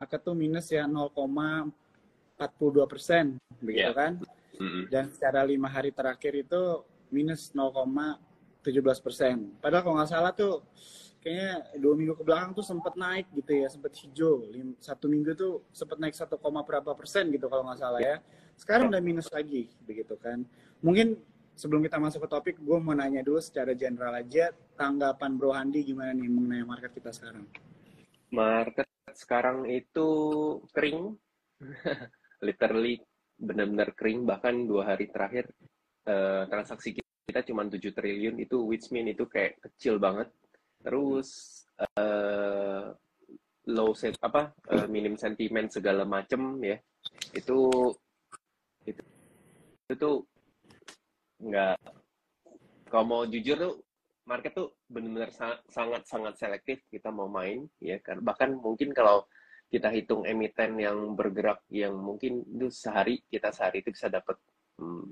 market tuh minus ya 0,42%, begitu Ya. kan? Dan secara 5 hari terakhir itu minus 0,17%. Padahal kalau nggak salah tuh kayaknya 2 minggu ke belakang tuh sempat naik gitu ya, sempat hijau. 1 minggu tuh sempat naik 1, berapa persen gitu kalau nggak salah ya. Sekarang udah minus lagi, begitu kan? Mungkin sebelum kita masuk ke topik, gue mau nanya dulu secara general aja, tanggapan Bro Handi gimana nih mengenai market kita sekarang? Market sekarang itu kering, literally benar-benar kering. Bahkan 2 hari terakhir transaksi kita cuma 7 triliun, itu which mean itu kayak kecil banget. Terus low set minim sentimen segala macem ya, itu itu tuh nggak, kalau mau jujur tuh market tuh benar-benar sangat selektif kita mau main ya kan. Bahkan mungkin kalau kita hitung emiten yang bergerak yang mungkin itu sehari itu bisa dapat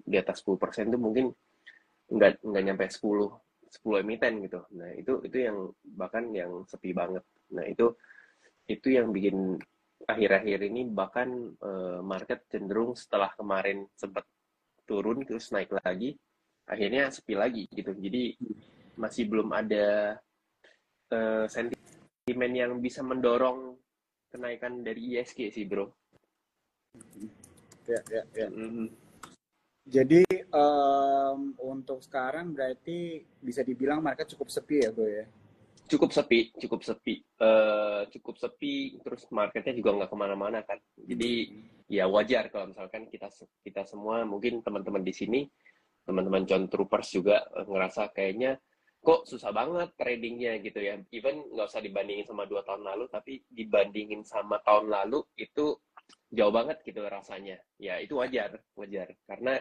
di atas 10% tuh mungkin nggak nyampe 10 emiten gitu. Nah, itu yang bahkan yang sepi banget. Nah, itu yang bikin akhir-akhir ini bahkan market cenderung setelah kemarin sempat turun terus naik lagi, akhirnya sepi lagi gitu. Jadi masih belum ada sentimen yang bisa mendorong kenaikan dari ISG sih, bro. Ya. Mm-hmm. Jadi untuk sekarang berarti bisa dibilang market cukup sepi ya bro ya? Cukup sepi, cukup sepi, terus marketnya juga nggak kemana-mana kan. Jadi ya wajar kalau misalkan kita semua, mungkin teman-teman di sini, teman-teman John Troopers juga ngerasa kayaknya kok susah banget tradingnya gitu ya. Even nggak usah dibandingin sama 2 tahun lalu, tapi dibandingin sama tahun lalu itu jauh banget gitu rasanya. Ya itu wajar karena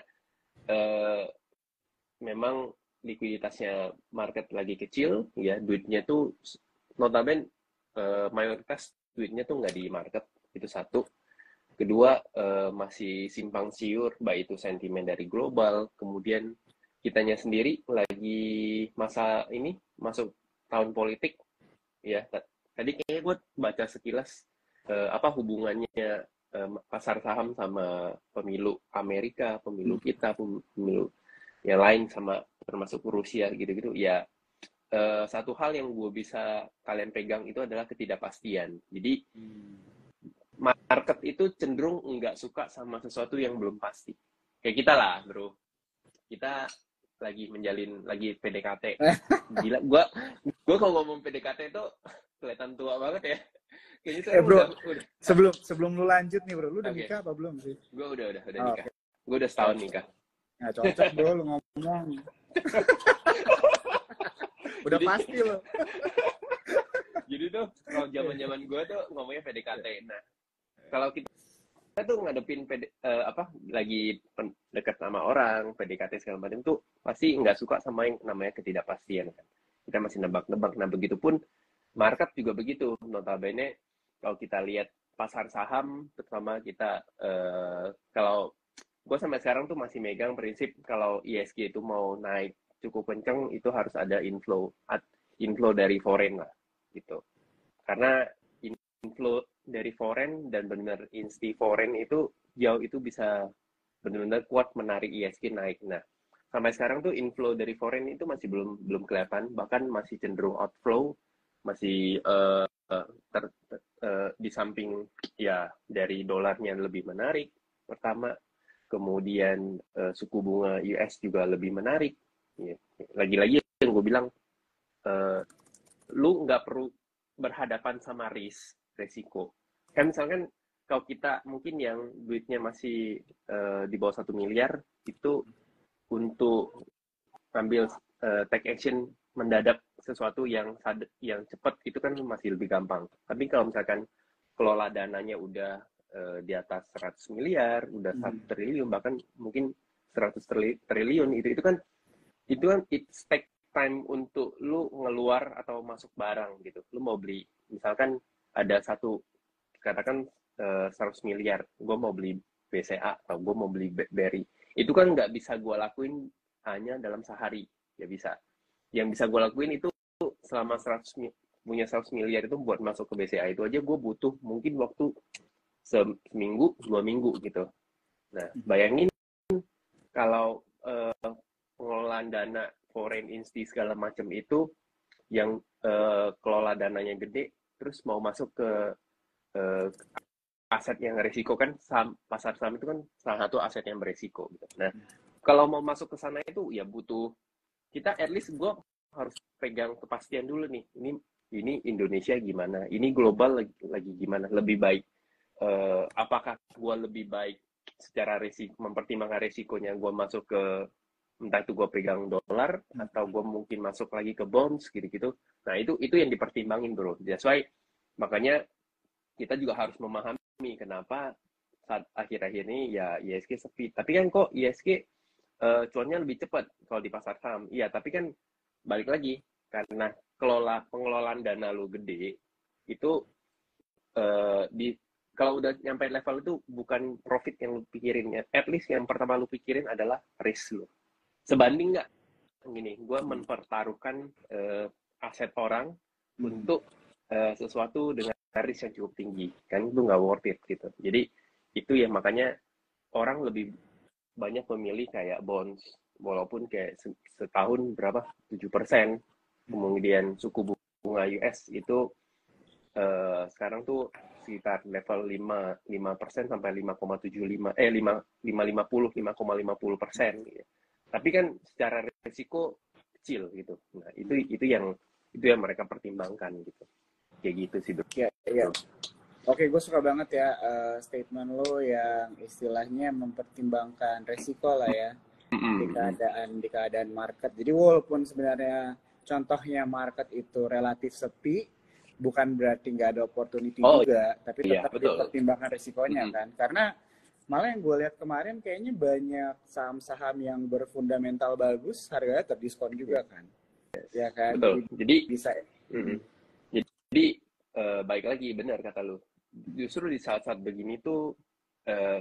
memang likuiditasnya market lagi kecil ya, duitnya tuh notabene mayoritas duitnya tuh nggak di market, itu satu. Kedua, masih simpang siur, baik itu sentimen dari global, kemudian kitanya sendiri lagi masuk tahun politik ya. Tadi kayaknya gue baca sekilas apa hubungannya pasar saham sama pemilu Amerika, pemilu kita, pemilu yang lain, sama termasuk Rusia gitu-gitu ya. Satu hal yang gue bisa kalian pegang itu adalah ketidakpastian. Jadi market itu cenderung nggak suka sama sesuatu yang belum pasti. Kayak kita lah, bro. Kita lagi PDKT. Gila, gue kalau ngomong PDKT itu kelihatan tua banget ya. Kayaknya sekarang bro, udah. Sebelum lu lanjut nih bro, lu udah nikah apa belum sih? Gue udah nikah. Okay. Gue udah setahun nikah. Nah, cocok bro lu ngomong. Udah pasti lo. Jadi tuh kalau zaman gue tuh ngomongnya PDKT. Nah, kalau kita tuh ngadepin lagi dekat sama orang, PDKT segala macam tuh pasti nggak suka sama yang namanya ketidakpastian kan. Kita masih nebak-nebak. Nah, begitupun market juga begitu. Notabene kalau kita lihat pasar saham, terutama kita kalau gue sampai sekarang tuh masih megang prinsip kalau ISG itu mau naik cukup kenceng itu harus ada inflow dari foreign lah gitu. Karena inflow dari foreign dan benar insti foreign itu jauh itu bisa benar-benar kuat menarik ISG naik. Nah, sampai sekarang tuh inflow dari foreign itu masih belum kelihatan, bahkan masih cenderung outflow, masih di samping ya dari dolarnya lebih menarik pertama, kemudian suku bunga US juga lebih menarik. Ya. Lagi-lagi yang gue bilang, lu nggak perlu berhadapan sama resiko. Kan misalkan kalau kita mungkin yang duitnya masih di bawah 1 miliar, itu untuk ambil take action mendadak sesuatu yang cepat itu kan masih lebih gampang. Tapi kalau misalkan kelola dananya udah di atas 100 miliar, udah 1 triliun, bahkan mungkin 100 triliun, itu kan it take time untuk lu ngeluar atau masuk barang gitu. Lu mau beli, misalkan ada katakan 100 miliar, gue mau beli BCA atau gue mau beli BERI. Itu kan nggak bisa gue lakuin hanya dalam sehari, ya bisa. Yang bisa gue lakuin itu selama punya 100 miliar itu buat masuk ke BCA itu aja gue butuh mungkin waktu seminggu, 2 minggu gitu. Nah, bayangin kalau pengelolaan dana foreign insti segala macam itu yang kelola dananya gede, terus mau masuk ke aset yang resiko kan, pasar saham itu kan salah satu aset yang beresiko gitu. Nah, kalau mau masuk ke sana itu ya butuh kita at least gue harus pegang kepastian dulu nih. Ini Indonesia gimana? Ini global lagi gimana? Lebih baik apakah gue lebih baik secara mempertimbangkan resikonya gue masuk ke entah itu gue pegang dolar atau gue mungkin masuk lagi ke bonds gitu-gitu. Nah, itu yang dipertimbangin, bro. That's why makanya kita juga harus memahami kenapa saat akhir-akhir ini ya ISG sepi. Tapi kan kok ISG cuannya lebih cepat kalau di pasar saham. Iya, tapi kan balik lagi karena pengelolaan dana lu gede itu kalau udah nyampe level itu bukan profit yang lu pikirin. At least yang pertama lu pikirin adalah risk lu. Sebanding nggak gini, gue mempertaruhkan aset orang untuk sesuatu dengan risk yang cukup tinggi, kan itu nggak worth it gitu. Jadi itu ya makanya orang lebih banyak memilih kayak bonds, walaupun kayak setahun berapa 7%, kemudian suku bunga US itu sekarang tuh sekitar level 5% sampai 5,75 5,50% gitu. Tapi kan secara risiko kecil gitu. Nah, itu yang mereka pertimbangkan gitu. Kayak gitu sih, bro. Iya. Oke, gue suka banget ya statement lo yang istilahnya mempertimbangkan resiko lah ya di keadaan market. Jadi walaupun sebenarnya contohnya market itu relatif sepi, bukan berarti nggak ada opportunity juga, tapi tetap dipertimbangkan resikonya kan. Karena malah yang gue lihat kemarin kayaknya banyak saham-saham yang berfundamental bagus, harganya terdiskon juga kan. Ya kan? Betul. Jadi bisa. Jadi baik lagi, benar kata lu. Justru di saat-saat begini tuh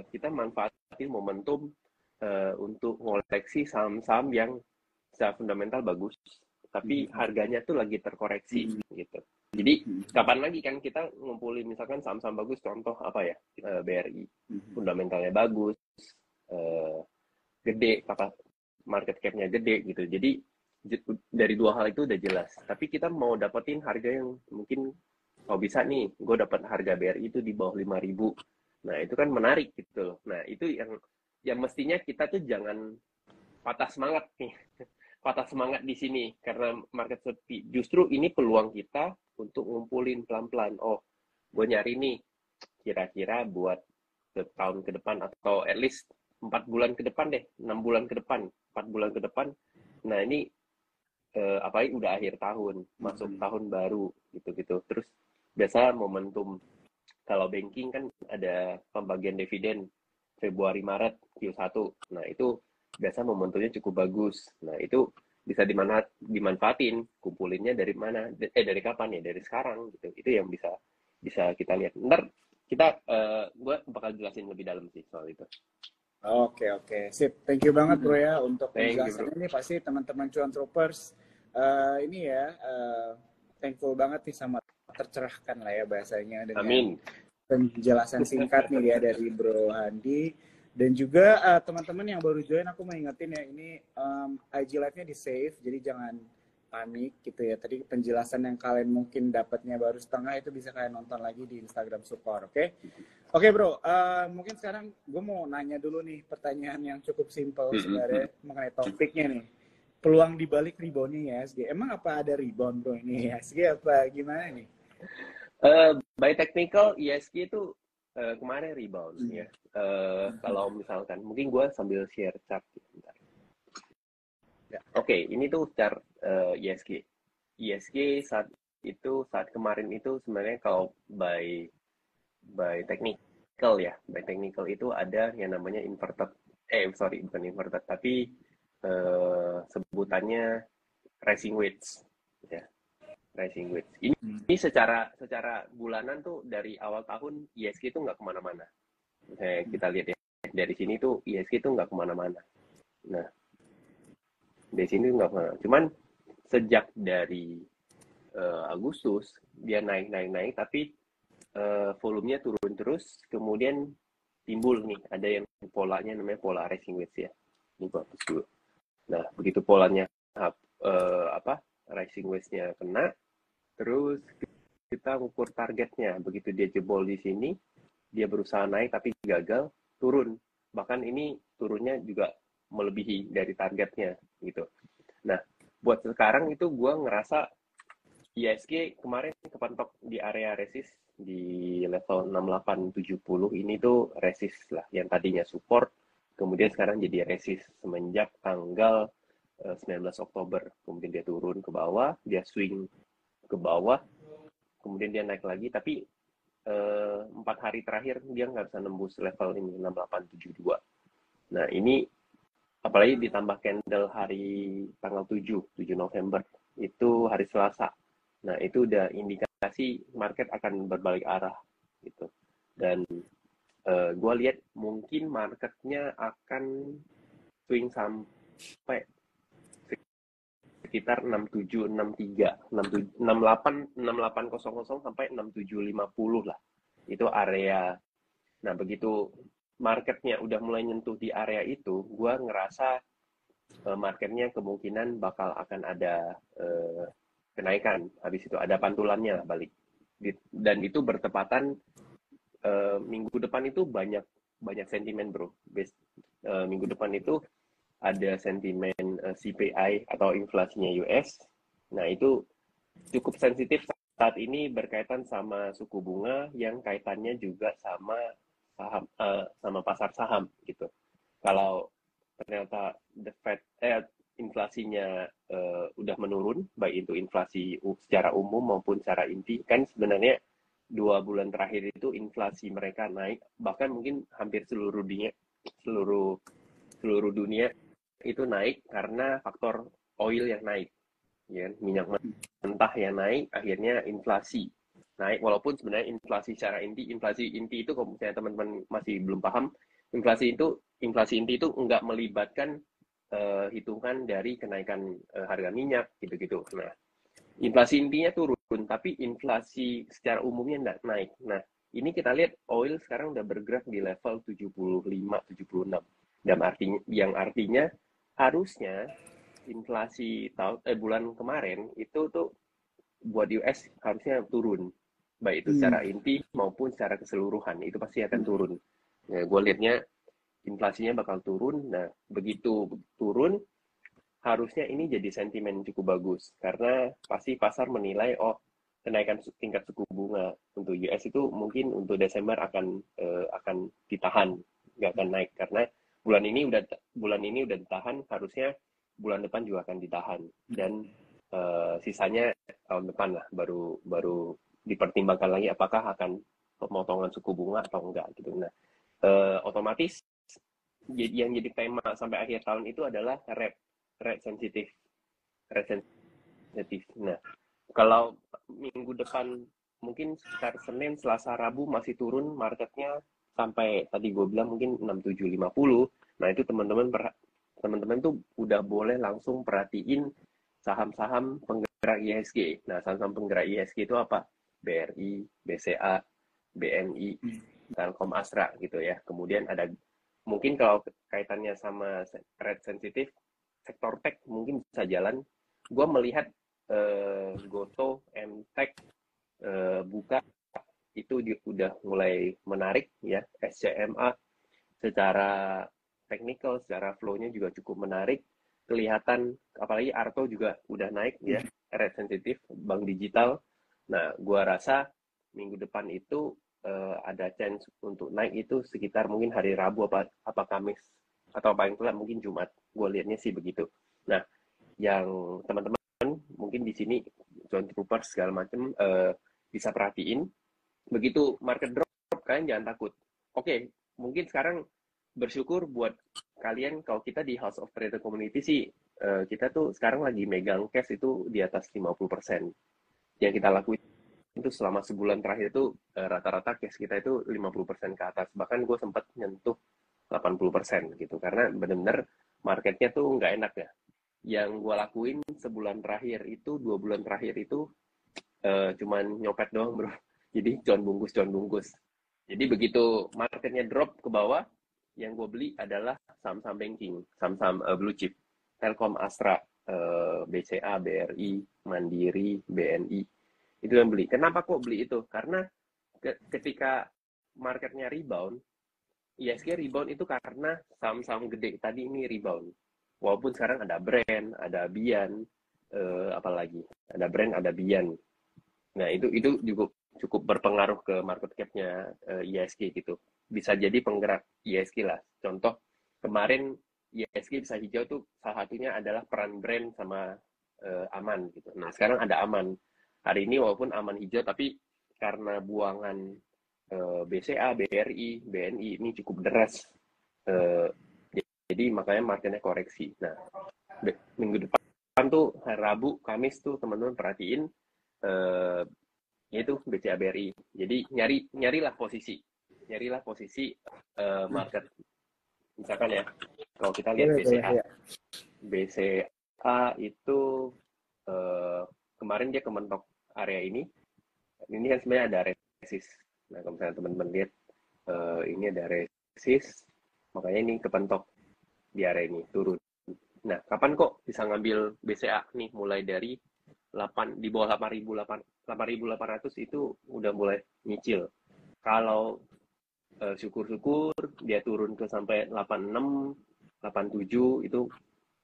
kita manfaatin momentum untuk ngoleksi saham-saham yang secara fundamental bagus, tapi harganya tuh lagi terkoreksi gitu. Jadi kapan lagi kan kita ngumpulin misalkan saham-saham bagus, contoh apa ya, BRI, fundamentalnya bagus, gede, market cap-nya gede gitu. Jadi dari dua hal itu udah jelas. Tapi kita mau dapetin harga yang mungkin kalau bisa nih, gue dapat harga BRI itu di bawah 5.000. Nah, itu kan menarik gitu loh. Nah, itu yang mestinya kita tuh jangan patah semangat nih. Patah semangat di sini karena market sepi. Justru ini peluang kita untuk ngumpulin pelan-pelan. Oh, gue nyari nih kira-kira buat tahun ke depan atau at least 4 bulan ke depan deh, 6 bulan ke depan, 4 bulan ke depan. Nah, ini apalagi udah akhir tahun, masuk tahun baru gitu-gitu. Terus biasa momentum kalau banking kan ada pembagian dividen Februari Maret Q1. Nah, itu biasa momentumnya cukup bagus. Nah, itu bisa dimanfaatin, kumpulinnya dari mana? Dari kapan ya? Dari sekarang gitu. Itu yang bisa kita lihat. Ntar gue bakal jelasin lebih dalam sih soal itu. Oke, sip. Thank you banget bro ya untuk penjelasan ini. Pasti teman-teman Cuan Troopers ini ya thankful banget nih sama tercerahkan lah ya bahasanya dengan penjelasan singkat nih ya dari Bro Handi. Dan juga teman-teman yang baru join, aku mau ingetin ya, ini IG live-nya di save, jadi jangan panik gitu ya. Tadi penjelasan yang kalian mungkin dapatnya baru setengah itu bisa kalian nonton lagi di Instagram Support, oke? Oke bro, mungkin sekarang gue mau nanya dulu nih pertanyaan yang cukup simple sebenarnya mengenai topiknya nih. Peluang dibalik reboundnya IHSG. Emang apa ada rebound bro ini IHSG apa gimana nih? By technical IHSG itu kemarin rebound ya. Kalau misalkan mungkin gue sambil share chart bentar. Ya. Oke, ini tuh chart IHSG. IHSG saat kemarin itu sebenarnya kalau by technical ya, by technical itu ada yang namanya inverted. Bukan inverted, tapi sebutannya rising wedge ya. Rising wedge. Ini secara bulanan tuh dari awal tahun IHSG itu nggak kemana-mana. Kita lihat ya dari sini tuh IHSG itu nggak kemana-mana. Nah dari sini nggak kemana. Cuman sejak dari Agustus dia naik, tapi volumenya turun terus, kemudian timbul nih ada yang polanya namanya pola rising wedge ya. Ini bagus dulu. Nah, begitu polanya rising wedge-nya kena, terus kita ukur targetnya. Begitu dia jebol di sini, dia berusaha naik tapi gagal, turun. Bahkan ini turunnya juga melebihi dari targetnya gitu. Nah, buat sekarang itu gue ngerasa ISG kemarin kepentok di area resist di level 6870 ini tuh resist lah, yang tadinya support kemudian sekarang jadi resist semenjak tanggal 19 Oktober. Kemudian dia turun ke bawah, dia swing ke bawah, kemudian dia naik lagi, tapi 4 hari terakhir dia nggak bisa nembus level ini 6872. Nah ini apalagi ditambah candle hari tanggal 7 November itu hari Selasa. Nah itu udah indikasi market akan berbalik arah gitu. Dan gue lihat mungkin marketnya akan swing sampai sekitar 6763, 6800 sampai 6750 lah. Itu area. Nah, begitu marketnya udah mulai nyentuh di area itu, gue ngerasa marketnya kemungkinan bakal akan ada kenaikan. Habis itu ada pantulannya lah balik. Dan itu bertepatan minggu depan itu banyak sentimen bro. Minggu depan itu ada sentimen CPI atau inflasinya US. Nah itu cukup sensitif saat ini berkaitan sama suku bunga yang kaitannya juga sama saham, sama pasar saham gitu. Kalau ternyata the Fed inflasinya udah menurun, baik itu inflasi secara umum maupun secara inti, kan sebenarnya 2 bulan terakhir itu inflasi mereka naik, bahkan mungkin hampir seluruh dunia itu naik karena faktor oil yang naik, ya minyak mentah yang naik, akhirnya inflasi naik. Walaupun sebenarnya inflasi inti itu kalau misalnya teman-teman masih belum paham, inflasi inti itu nggak melibatkan hitungan dari kenaikan harga minyak gitu-gitu. Nah, inflasi intinya turun, tapi inflasi secara umumnya nggak naik. Nah, ini kita lihat oil sekarang udah bergerak di level 75-76. Dan artinya harusnya inflasi bulan kemarin itu tuh buat US harusnya turun. Baik itu secara inti maupun secara keseluruhan, itu pasti akan turun. Nah, gue lihatnya inflasinya bakal turun. Nah, begitu turun, harusnya ini jadi sentimen cukup bagus karena pasti pasar menilai kenaikan tingkat suku bunga untuk US itu mungkin untuk Desember akan ditahan, nggak akan naik karena bulan ini udah ditahan, harusnya bulan depan juga akan ditahan dan sisanya tahun depan lah baru dipertimbangkan lagi apakah akan pemotongan suku bunga atau enggak gitu. Nah otomatis yang jadi tema sampai akhir tahun itu adalah rate sensitif. Nah, kalau minggu depan mungkin sekitar Senin, Selasa, Rabu masih turun marketnya sampai tadi gue bilang mungkin 6750. Nah, itu teman-teman tuh udah boleh langsung perhatiin saham-saham penggerak IHSG. Nah, saham-saham penggerak IHSG itu apa? BRI, BCA, BNI, Telkom Astra gitu ya. Kemudian ada mungkin kalau kaitannya sama rate sensitif, sektor tech mungkin bisa jalan. Gue melihat Goto, MTech, Buka itu udah mulai menarik ya. SCMA secara technical, secara flow-nya juga cukup menarik. Kelihatan apalagi Arto juga udah naik ya, rate sensitif, bank digital. Nah, gue rasa minggu depan itu ada chance untuk naik itu sekitar mungkin hari Rabu apa Kamis atau paling telat mungkin Jumat. Gue lihatnya sih begitu. Nah, yang teman-teman mungkin di sini John Troopers segala macam bisa perhatiin. Begitu market drop, kalian jangan takut. Oke, mungkin sekarang bersyukur buat kalian kalau kita di House of Trader Community sih kita tuh sekarang lagi megang cash itu di atas 50%. Yang kita lakuin itu selama sebulan terakhir itu rata-rata cash kita itu 50% ke atas. Bahkan gue sempat nyentuh 80% gitu. Karena benar-benar marketnya tuh nggak enak ya. Yang gue lakuin sebulan terakhir itu, 2 bulan terakhir itu, cuman nyopet doang bro. Jadi cuan bungkus. Jadi begitu marketnya drop ke bawah, yang gue beli adalah saham-saham banking, saham-saham blue chip, Telkom, Astra, BCA, BRI, Mandiri, BNI, itu yang beli. Kenapa kok beli itu? Karena ketika marketnya rebound, ISG rebound itu karena saham-saham gede tadi ini rebound. Walaupun sekarang ada brand, ada Bian, apalagi ada brand, ada Bian. Nah itu juga cukup berpengaruh ke market cap-nya ISG gitu. Bisa jadi penggerak ISG lah. Contoh kemarin ISG bisa hijau tuh salah satunya adalah peran brand sama Aman gitu. Nah sekarang ada Aman. Hari ini walaupun Aman hijau tapi karena buangan BCA, BRI, BNI ini cukup deras. Eh, jadi makanya marketnya koreksi. Nah minggu depan tuh hari Rabu, Kamis tuh teman-teman perhatiin yaitu BCA BRI. Jadi nyarilah posisi market. Misalkan ya, kalau kita lihat BCA, ya. BCA itu kemarin dia kementok area ini. Ini kan sebenarnya ada resist. Nah, kalau misalnya teman-teman lihat ini ada resist, makanya ini kepentok di area ini turun. Nah, kapan kok bisa ngambil BCA nih mulai dari 8 di bawah 8.800 itu udah mulai nyicil. Kalau syukur-syukur dia turun ke sampai 86, 87 itu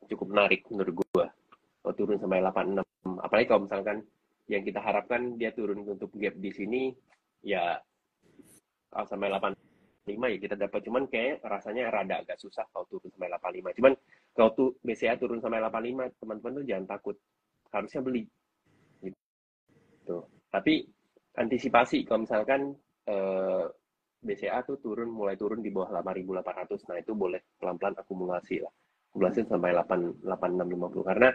cukup menarik menurut gua. Kalau turun sampai 86, apalagi kalau misalkan yang kita harapkan dia turun untuk gap di sini ya kalau sampai 85 ya kita dapat, cuman kayak rasanya rada agak susah kalau turun sampai 85. Cuman kalau tuh BCA turun sampai 85, teman-teman tuh jangan takut. Harusnya beli gitu. Tapi antisipasi kalau misalkan BCA tuh mulai turun di bawah 8.800. Nah, itu boleh pelan-pelan akumulasi lah. Akumulasi sampai 8650 karena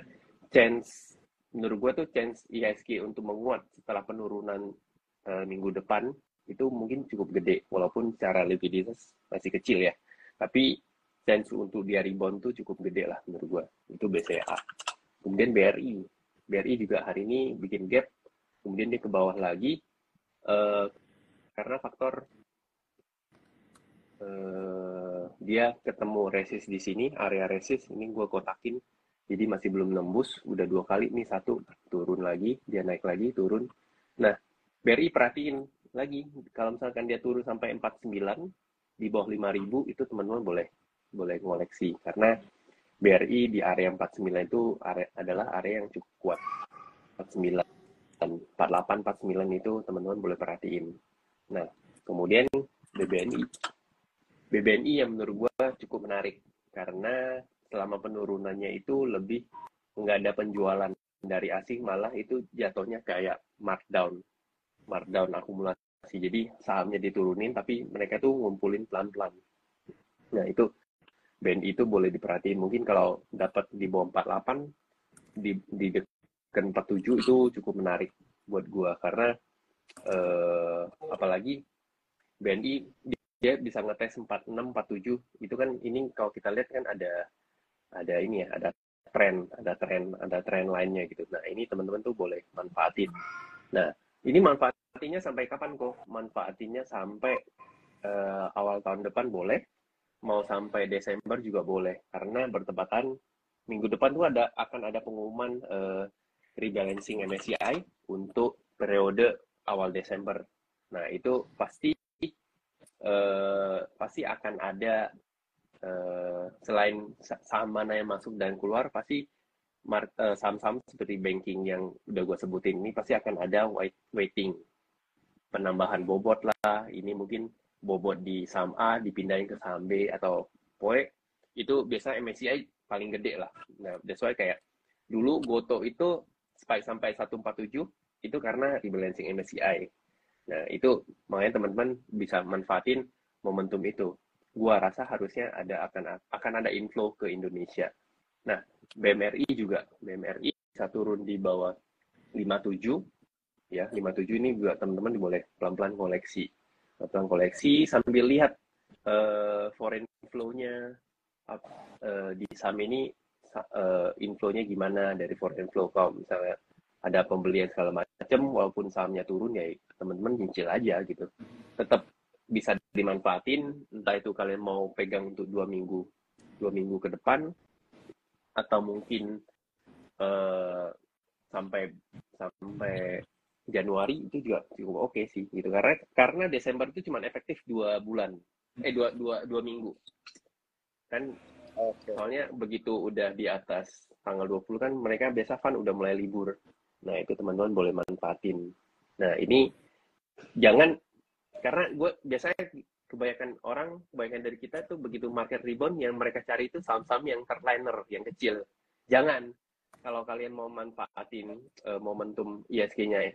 chance menurut gue tuh chance IHSG untuk menguat setelah penurunan minggu depan itu mungkin cukup gede walaupun secara likuiditas masih kecil ya. Tapi chance untuk dia rebound tuh cukup gede lah menurut gue. Itu BCA. Kemudian BRI juga hari ini bikin gap, kemudian dia ke bawah lagi karena faktor dia ketemu resist di sini, area resist ini gue kotakin, jadi masih belum nembus, udah 2 kali nih, satu turun lagi, dia naik lagi, turun. Nah, BRI perhatiin lagi, kalau misalkan dia turun sampai 49 di bawah 5.000 itu teman-teman boleh ngoleksi karena BRI di area 49 itu adalah area yang cukup kuat. 49, 48, 49 itu teman-teman boleh perhatiin. Nah, kemudian BBNI yang menurut gue cukup menarik karena selama penurunannya itu lebih nggak ada penjualan dari asing, malah itu jatuhnya kayak markdown akumulasi. Jadi sahamnya diturunin tapi mereka tuh ngumpulin pelan-pelan. Nah, itu BNI itu boleh diperhatiin. Mungkin kalau dapat di bawah 48 di dekat 47 itu cukup menarik buat gua karena apalagi BNI dia bisa ngetes 46, 47 itu kan, ini kalau kita lihat kan ada ini ya, ada tren lainnya gitu. Nah, ini teman-teman tuh boleh manfaatin. Nah, ini manfaatinya sampai kapan kok? Manfaatinya sampai awal tahun depan boleh, mau sampai Desember juga boleh karena bertepatan minggu depan tuh akan ada pengumuman rebalancing MSCI untuk periode awal Desember. Nah, itu pasti akan ada selain saham mana yang masuk dan keluar, pasti saham-saham seperti banking yang udah gue sebutin ini pasti akan ada weighting, penambahan bobot lah. Ini mungkin bobot di saham A dipindahin ke saham B atau poe itu biasa MSCI paling gede lah. Nah, that's why kayak dulu Goto itu spike sampai 147 itu karena rebalancing MSCI. Nah, itu makanya teman-teman bisa manfaatin momentum itu. Gua rasa harusnya akan ada inflow ke Indonesia. Nah, BMRI juga. BMRI bisa turun di bawah 57 ya. 57 ini juga teman-teman boleh pelan-pelan koleksi. Pelan-pelan koleksi sambil lihat foreign flow-nya di saham ini inflow-nya gimana dari foreign flow. Kalau misalnya ada pembelian segala macam macam, walaupun sahamnya turun ya teman-teman nyicil aja gitu. Tetap bisa dimanfaatin, entah itu kalian mau pegang untuk 2 minggu ke depan, atau mungkin eh, sampai sampai Januari itu juga cukup oke sih gitu, karena Desember itu cuma efektif 2 bulan, dua minggu kan. Oke. Soalnya begitu udah di atas tanggal 20 kan mereka biasa fund udah mulai libur. Nah, itu teman-teman boleh manfaatin. Nah, ini jangan, karena gue biasanya kebanyakan dari kita tuh begitu market rebound yang mereka cari itu saham-saham yang third-liner, yang kecil. Jangan. Kalau kalian mau manfaatin momentum ISG-nya ya,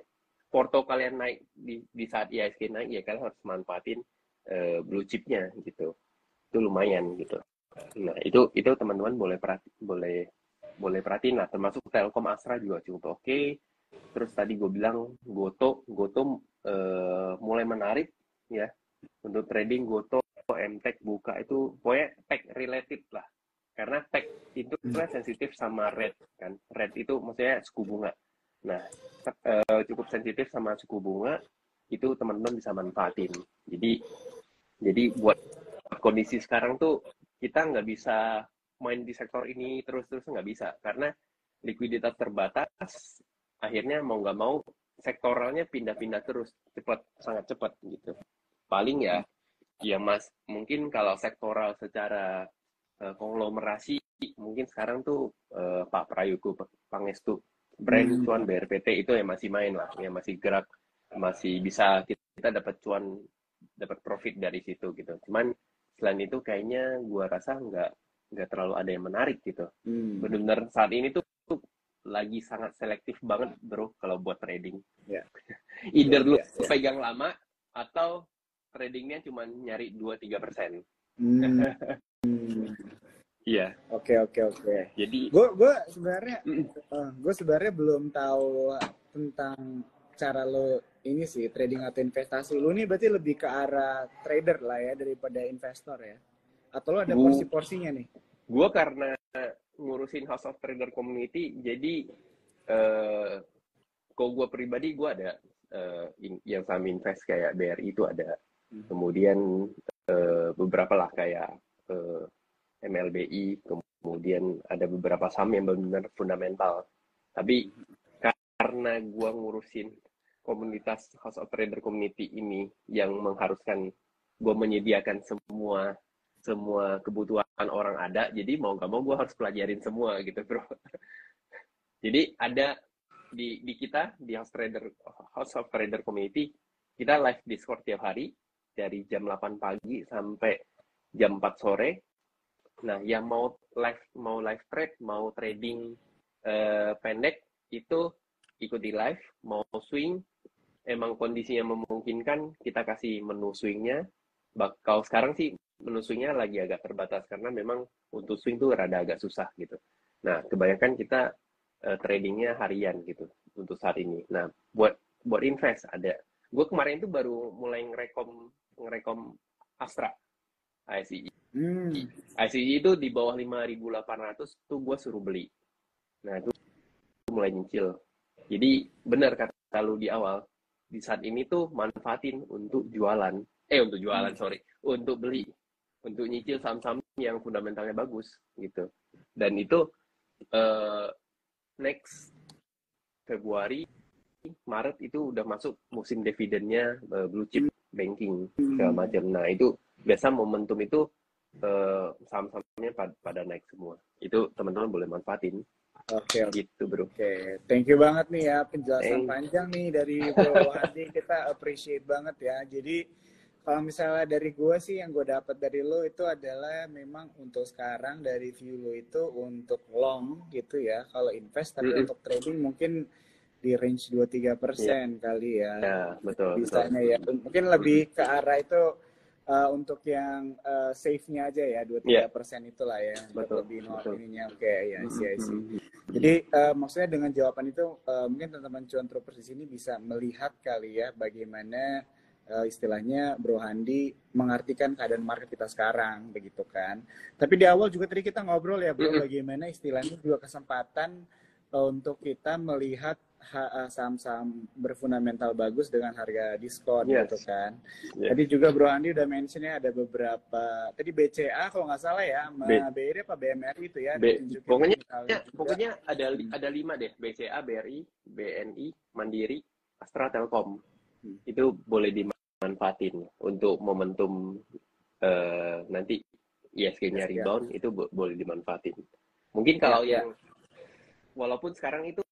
porto kalian naik di saat ISG naik, ya kalian harus manfaatin blue chip-nya gitu. Itu lumayan gitu. Nah, itu teman-teman boleh perhatiin lah, termasuk Telkom Astra juga cukup oke. Terus tadi gue bilang Goto mulai menarik ya untuk trading. Goto, MTech, Buka itu pokoknya tech related lah. Karena tech itu kan sensitif sama rate kan. Rate itu maksudnya suku bunga. Nah, cukup sensitif sama suku bunga, itu teman-teman bisa manfaatin. Jadi buat kondisi sekarang tuh kita nggak bisa main di sektor ini terus-terus, nggak bisa, karena likuiditas terbatas. Akhirnya mau nggak mau sektoralnya pindah-pindah terus, sangat cepat gitu. Paling ya Mas, mungkin kalau sektoral secara konglomerasi, mungkin sekarang tuh Pak Prayogo Pangestu, brand cuan BRPT itu yang masih main lah, yang masih gerak, masih bisa kita dapat cuan, dapat profit dari situ gitu. Cuman selain itu kayaknya gua rasa nggak terlalu ada yang menarik gitu. Benar-benar saat ini tuh lagi sangat selektif banget bro kalau buat trading. Yeah. Either lu pegang lama atau tradingnya cuma nyari 2-3%. Iya. Oke. Jadi gue sebenarnya belum tahu tentang cara lo ini sih, trading atau investasi. Lo nih berarti lebih ke arah trader lah ya daripada investor ya? Atau lo ada porsi-porsinya nih? Gue karena ngurusin House of Trader Community, jadi kalau gue pribadi gue ada yang saham invest kayak BRI itu ada. Kemudian beberapa lah kayak MLBI, kemudian ada beberapa saham yang benar-benar fundamental. Tapi karena gue ngurusin komunitas House of Trader Community ini yang mengharuskan gue menyediakan semua kebutuhan orang ada, jadi mau nggak mau gue harus pelajarin semua gitu bro. Jadi ada di kita di House of Trader Community, kita live Discord tiap hari dari jam 8 pagi sampai jam 4 sore. Nah, yang mau live trade, mau trading pendek itu ikuti live. Mau swing, emang kondisinya memungkinkan, kita kasih menu swingnya. Kalau sekarang sih menu swingnya lagi agak terbatas karena memang untuk swing tuh rada agak susah gitu. Nah, kebanyakan kita tradingnya harian gitu untuk saat ini. Nah, buat invest ada. Gue kemarin tuh baru mulai ngerekom Astra ISI. ISI itu di bawah 5.800 tuh gue suruh beli. Nah, itu mulai nyicil. Jadi benar kata lu di awal, di saat ini tuh manfaatin untuk untuk beli, untuk nyicil saham-saham yang fundamentalnya bagus gitu. Dan itu next Februari, Maret itu udah masuk musim dividennya blue chip banking segala macam. Nah, itu biasa momentum itu saham-sahamnya pada naik semua. Itu teman-teman boleh manfaatin. Oke. Gitu bro. Oke, thank you banget nih ya penjelasan panjang nih dari Bro Hadi, kita appreciate banget ya. Jadi kalau misalnya dari gue sih yang gue dapat dari lo itu adalah memang untuk sekarang dari view lo itu untuk long gitu ya. Kalau invest, tapi untuk trading mungkin di range 2-3% kali ya. Ya, betul. Bisanya ya. Mungkin lebih ke arah itu untuk yang safe-nya aja ya, 2-3% itulah ya. Betul. Lebih ininya. Oke, ya, sih. Jadi maksudnya dengan jawaban itu mungkin teman-teman cuan troopers di sini bisa melihat kali ya bagaimana istilahnya Bro Handi mengartikan keadaan market kita sekarang begitu kan. Tapi di awal juga tadi kita ngobrol ya bro, bagaimana istilahnya juga kesempatan untuk kita melihat saham-saham berfundamental bagus dengan harga diskon gitu Yes. kan. Yes. Tadi juga Bro Andi udah mentionnya ada beberapa, tadi BCA kalau nggak salah ya, sama BRI apa BMRI itu ya, ditunjukin Pokoknya misalnya juga. pokoknya ada 5 deh, BCA, BRI, BNI, Mandiri, Astra, Telkom. Itu boleh dimanfaatin untuk momentum nanti ISG-nya rebound, itu boleh dimanfaatin. Mungkin kalau yang walaupun sekarang itu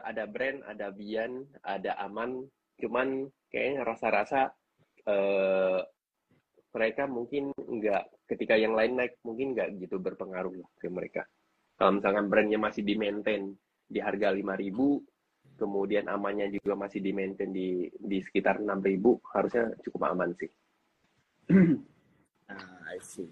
ada brand, ada Bian, ada Aman, cuman kayaknya rasa-rasa mereka mungkin nggak, ketika yang lain naik mungkin nggak gitu berpengaruh lah ke mereka. Kalau misalkan brandnya masih di-maintain di harga 5.000, kemudian amannya juga masih di-maintain di sekitar 6.000, harusnya cukup aman sih. I see.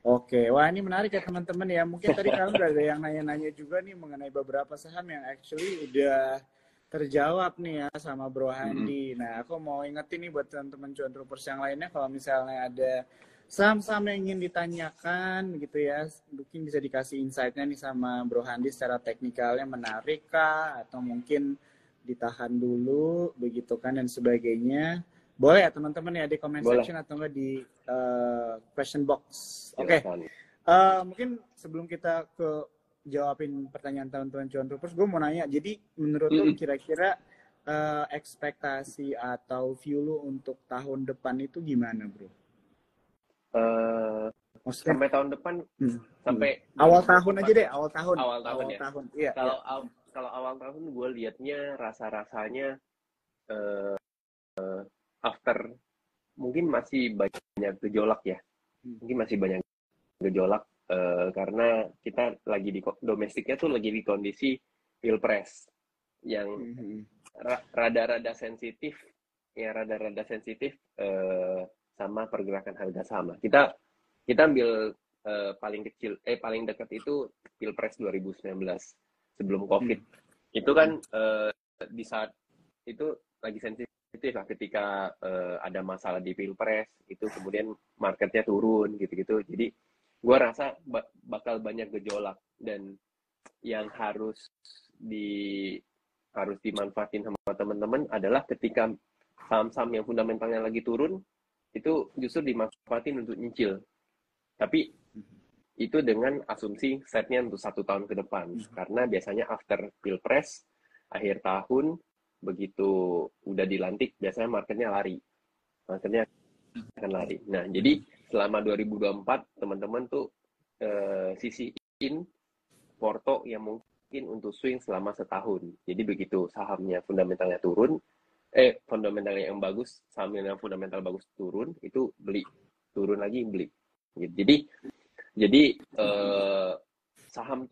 Oke, wah ini menarik ya teman-teman ya. Mungkin tadi kalian udah ada yang nanya-nanya juga nih mengenai beberapa saham yang actually udah terjawab nih ya sama Bro Handi. Nah, aku mau ingetin nih buat teman-teman cuan troopers yang lainnya, kalau misalnya ada saham-saham yang ingin ditanyakan gitu ya, mungkin bisa dikasih insight-nya nih sama Bro Handi secara teknikalnya menarik kah, atau mungkin ditahan dulu begitu kan dan sebagainya. Boleh ya teman-teman ya di comment section atau enggak di question box. Oke. Mungkin sebelum kita ke jawabin pertanyaan teman-teman cuan troopers, gue mau nanya, jadi menurut lu kira-kira ekspektasi atau view lu untuk tahun depan itu gimana, Bro? Sampai tahun depan, sampai awal tahun aja deh, awal tahun ya. Iya, kalau awal tahun gue liatnya rasa-rasanya after mungkin masih banyak gejolak ya, karena kita lagi di domestiknya tuh lagi di kondisi pilpres yang rada-rada sensitif sama pergerakan harga saham. Kita ambil paling dekat itu pilpres 2019 sebelum COVID. Itu kan di saat itu lagi sensitif lah, ketika ada masalah di pilpres itu, kemudian marketnya turun gitu-gitu. Jadi gue rasa bakal banyak gejolak, dan yang harus dimanfaatin sama teman-teman adalah ketika saham-saham yang fundamentalnya lagi turun itu justru dimanfaatin untuk nyicil, tapi itu dengan asumsi setnya untuk 1 tahun ke depan, karena biasanya after pilpres akhir tahun begitu udah dilantik biasanya marketnya akan lari. Nah, jadi selama 2024 teman-teman tuh sisihin porto yang mungkin untuk swing selama setahun. Jadi begitu sahamnya fundamentalnya turun, fundamentalnya yang bagus, saham yang fundamental bagus turun, itu beli, turun lagi beli. Jadi saham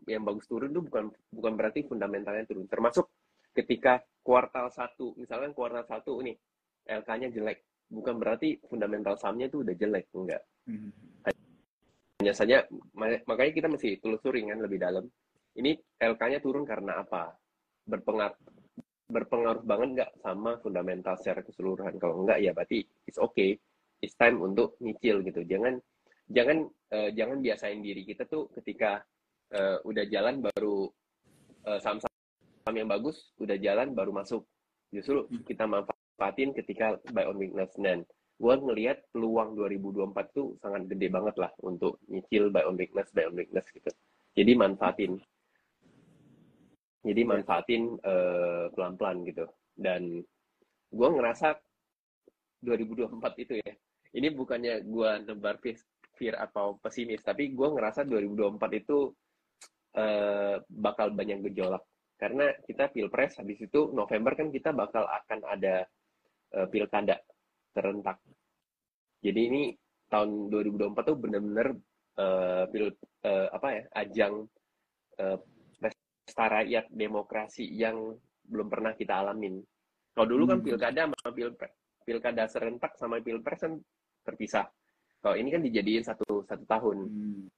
yang bagus turun itu bukan berarti fundamentalnya turun. Termasuk ketika kuartal 1, misalkan kuartal 1 nih LK-nya jelek, bukan berarti fundamental sahamnya itu udah jelek, enggak. Hanya saja, makanya kita mesti telusuri kan lebih dalam. Ini LK-nya turun karena apa? Berpengaruh banget nggak sama fundamental secara keseluruhan? Kalau enggak, ya berarti it's okay, it's time untuk nyicil gitu. Jangan biasain diri kita tuh ketika udah jalan baru saham yang bagus udah jalan baru masuk. Justru kita manfaatin ketika buy on weakness. Dan gue ngelihat peluang 2024 tuh sangat gede banget lah untuk nyicil buy on weakness gitu. Jadi manfaatin pelan-pelan gitu. Dan gue ngerasa 2024 itu ya, ini bukannya gue nebar fear atau pesimis, tapi gue ngerasa 2024 itu bakal banyak gejolak, karena kita pilpres, habis itu November kan kita akan ada pilkada serentak. Jadi ini tahun 2024 tuh benar-benar ajang pesta rakyat demokrasi yang belum pernah kita alamin. Kalau dulu kan pilkada serentak sama pilpres kan terpisah. Kalau ini kan dijadiin satu tahun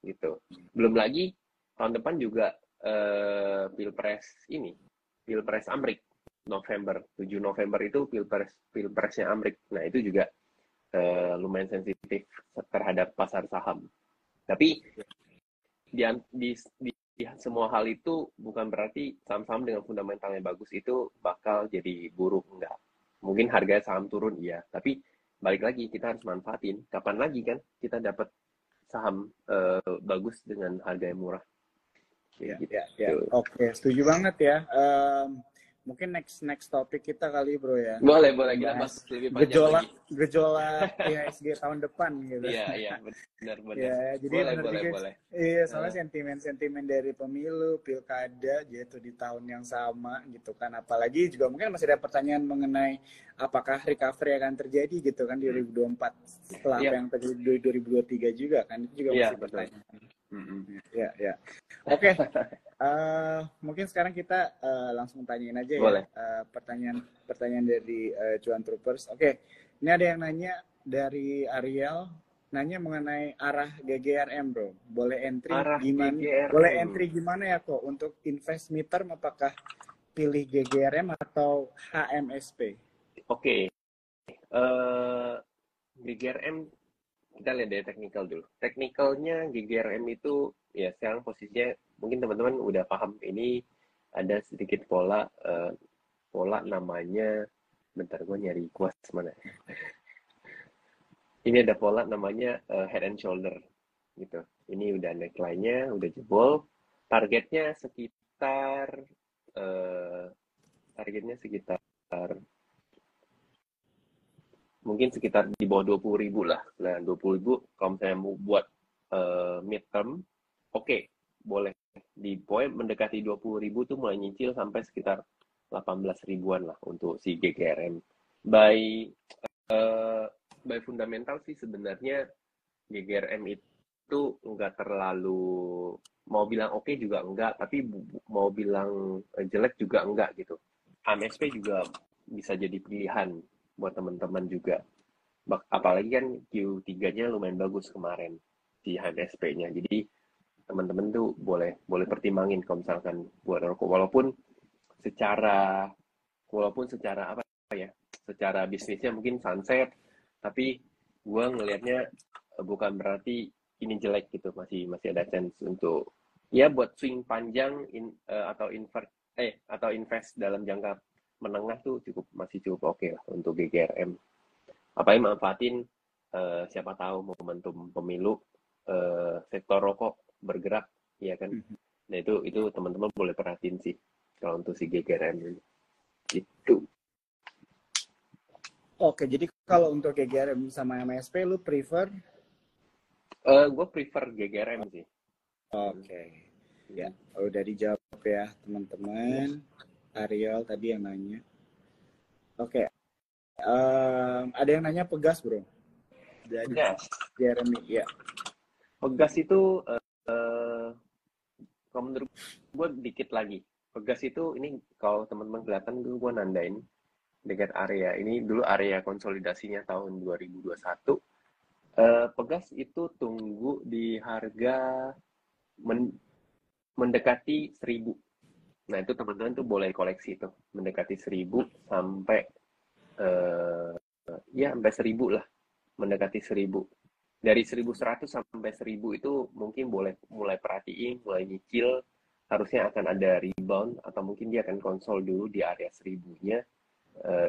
gitu. Belum lagi tahun depan juga pilpres Amrik, November, 7 November itu pilpresnya Amrik. Nah, itu juga lumayan sensitif terhadap pasar saham. Tapi di semua hal itu bukan berarti saham-saham dengan fundamentalnya bagus itu bakal jadi buruk, enggak. Mungkin harga saham turun, iya. Tapi balik lagi, kita harus manfaatin. Kapan lagi kan kita dapat saham bagus dengan harga yang murah. Ya, Kayak ya, ya. gitu. Oke, setuju banget ya. Mungkin next topik kita kali bro ya. Boleh kita Bahas bahas lebih panjang lagi. Gejolak IHSG tahun depan gitu. Iya, benar. Ya, jadi benar juga. Boleh. Iya, soalnya sentimen-sentimen dari pemilu, pilkada jatuh di tahun yang sama gitu kan. Apalagi juga mungkin masih ada pertanyaan mengenai apakah recovery akan terjadi gitu kan di 2024 setelah apa yang terjadi di 2023 juga kan. Itu juga masih pertanyaan. Ya. Oke. Mungkin sekarang kita langsung tanyain aja ya pertanyaan dari Cuan Troopers. Oke, ini ada yang nanya dari Ariel, nanya mengenai arah GGRM bro. Boleh entry gimana? GGRM. Boleh entry gimana ya kok untuk invest midterm? Apakah pilih GGRM atau HMSP? Oke. GGRM kita lihat dari teknikal dulu. Teknikalnya GGRM itu ya sekarang posisinya mungkin teman-teman udah paham, ini ada sedikit pola namanya, bentar gue nyari kuas mana. Ini ada pola namanya head and shoulder gitu. Ini udah neckline-nya udah jebol, targetnya sekitar mungkin sekitar di bawah 20.000 lah. Nah, 20.000 kalau misalnya mau buat midterm, oke, boleh. Di poin mendekati 20.000 tuh mulai nyicil sampai sekitar 18 ribuan lah untuk si GGRM. By fundamental sih sebenarnya GGRM itu nggak terlalu, mau bilang oke juga enggak, tapi mau bilang jelek juga enggak gitu. HMSP juga bisa jadi pilihan buat teman-teman juga. Apalagi kan Q3-nya lumayan bagus kemarin di HMSP-nya. Jadi teman-teman tuh boleh pertimbangin kalau misalkan buat rokok, walaupun secara apa ya, secara bisnisnya mungkin sunset, tapi gue ngelihatnya bukan berarti ini jelek gitu, masih ada chance untuk ya buat swing panjang atau invest dalam jangka menengah tuh masih cukup oke lah untuk GGRM. Apalagi manfaatin siapa tahu momentum pemilu sektor rokok bergerak, ya kan. Nah itu teman-teman boleh perhatiin sih kalau untuk si GGRM ini. Gitu. Oke, jadi kalau untuk GGRM sama MSP lu prefer? Gue prefer GGRM sih. Oke. Ya, udah dijawab ya teman-teman. Ariel tadi yang nanya. Oke. Ada yang nanya Pegas bro. Pegas. Jeremy, ya. Pegas itu kalau menurut gue dikit lagi. Pegas itu ini kalau teman-teman kelihatan gue nandain dekat area. Ini dulu area konsolidasinya tahun 2021. Pegas itu tunggu di harga mendekati 1.000. Nah itu teman-teman tuh boleh koleksi tuh mendekati 1.000 sampai sampai 1.000 lah, mendekati 1.000. Dari 1.100 sampai 1.000 itu mungkin boleh mulai perhatiin, mulai nyicil, harusnya akan ada rebound atau mungkin dia akan konsol dulu di area 1.000-nya.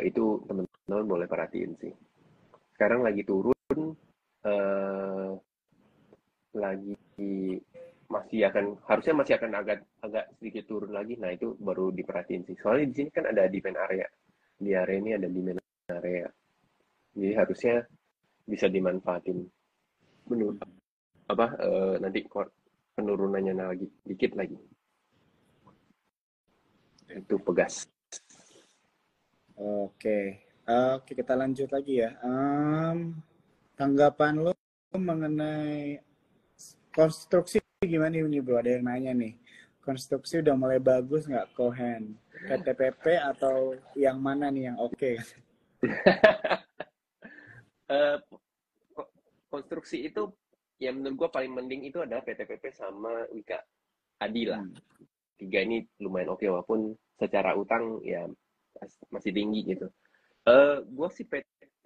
Itu teman-teman boleh perhatiin sih. Sekarang lagi turun, harusnya masih akan agak sedikit turun lagi. Nah itu baru diperhatiin sih. Soalnya di sini kan ada demand area. Di area ini ada demand area. Jadi harusnya bisa dimanfaatin. Nanti penurunannya lagi dikit lagi. Itu Pegas. Oke, kita lanjut lagi ya. Tanggapan lo mengenai konstruksi gimana nih bro? Ada yang nanya nih. Konstruksi udah mulai bagus nggak Cohen? PTPP atau yang mana nih yang oke? Konstruksi itu yang menurut gue paling mending itu adalah PTPP sama Wika Adi lah. Tiga ini lumayan oke, walaupun secara utang ya masih tinggi gitu. Gue sih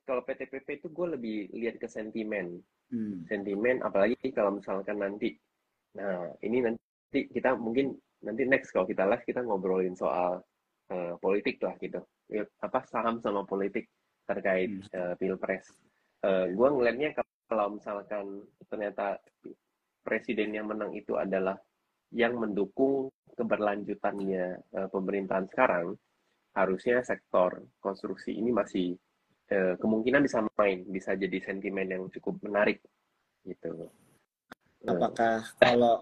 kalau PTPP itu gue lebih lihat ke sentimen. Sentimen, apalagi kalau misalkan nanti. Nah, ini nanti kita mungkin nanti next kalau kita live kita ngobrolin soal politik lah gitu. Apa saham sama politik terkait pilpres. Gue ngelihatnya kalau misalkan ternyata presiden yang menang itu adalah yang mendukung keberlanjutannya pemerintahan sekarang, harusnya sektor konstruksi ini masih kemungkinan bisa main, bisa jadi sentimen yang cukup menarik gitu. Apakah kalau